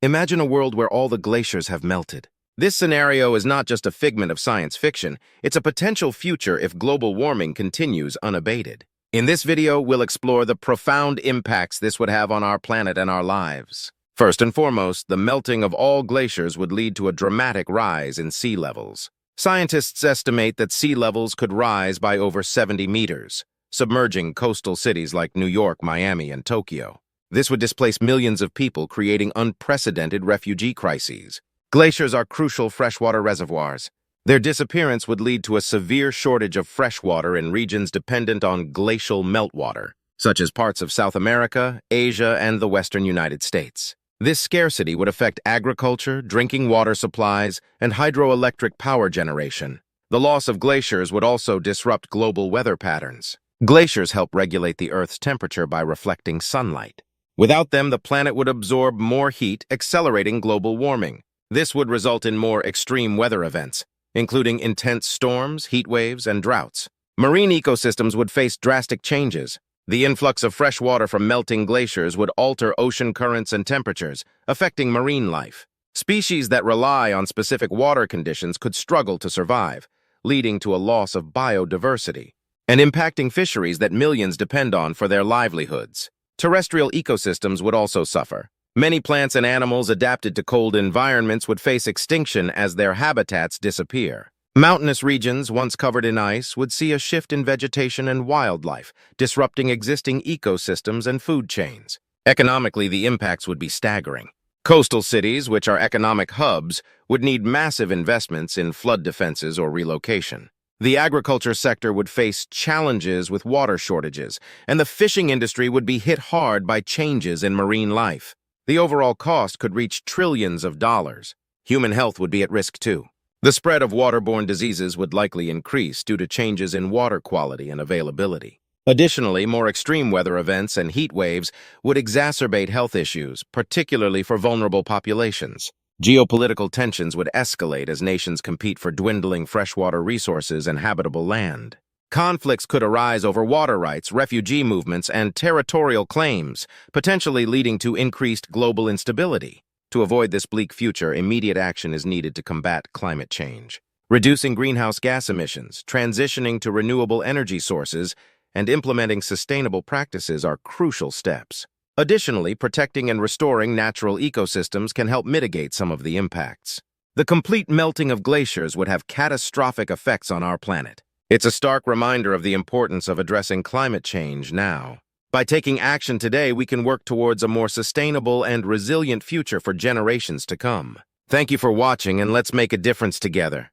Imagine a world where all the glaciers have melted. This scenario is not just a figment of science fiction, it's a potential future if global warming continues unabated. In this video, we'll explore the profound impacts this would have on our planet and our lives. First and foremost, the melting of all glaciers would lead to a dramatic rise in sea levels. Scientists estimate that sea levels could rise by over 70 meters, submerging coastal cities like New York, Miami, and Tokyo. This would displace millions of people, creating unprecedented refugee crises. Glaciers are crucial freshwater reservoirs. Their disappearance would lead to a severe shortage of fresh water in regions dependent on glacial meltwater, such as parts of South America, Asia, and the western United States. This scarcity would affect agriculture, drinking water supplies, and hydroelectric power generation. The loss of glaciers would also disrupt global weather patterns. Glaciers help regulate the Earth's temperature by reflecting sunlight. Without them, the planet would absorb more heat, accelerating global warming. This would result in more extreme weather events, including intense storms, heat waves, and droughts. Marine ecosystems would face drastic changes. The influx of fresh water from melting glaciers would alter ocean currents and temperatures, affecting marine life. Species that rely on specific water conditions could struggle to survive, leading to a loss of biodiversity, and impacting fisheries that millions depend on for their livelihoods. Terrestrial ecosystems would also suffer. Many plants and animals adapted to cold environments would face extinction as their habitats disappear. Mountainous regions, once covered in ice, would see a shift in vegetation and wildlife, disrupting existing ecosystems and food chains. Economically, the impacts would be staggering. Coastal cities, which are economic hubs, would need massive investments in flood defenses or relocation. The agriculture sector would face challenges with water shortages, and the fishing industry would be hit hard by changes in marine life. The overall cost could reach trillions of dollars. Human health would be at risk too. The spread of waterborne diseases would likely increase due to changes in water quality and availability. Additionally, more extreme weather events and heat waves would exacerbate health issues, particularly for vulnerable populations. Geopolitical tensions would escalate as nations compete for dwindling freshwater resources and habitable land. Conflicts could arise over water rights, refugee movements, and territorial claims, potentially leading to increased global instability. To avoid this bleak future, immediate action is needed to combat climate change. Reducing greenhouse gas emissions, transitioning to renewable energy sources, and implementing sustainable practices are crucial steps. Additionally, protecting and restoring natural ecosystems can help mitigate some of the impacts. The complete melting of glaciers would have catastrophic effects on our planet. It's a stark reminder of the importance of addressing climate change now. By taking action today, we can work towards a more sustainable and resilient future for generations to come. Thank you for watching, and let's make a difference together.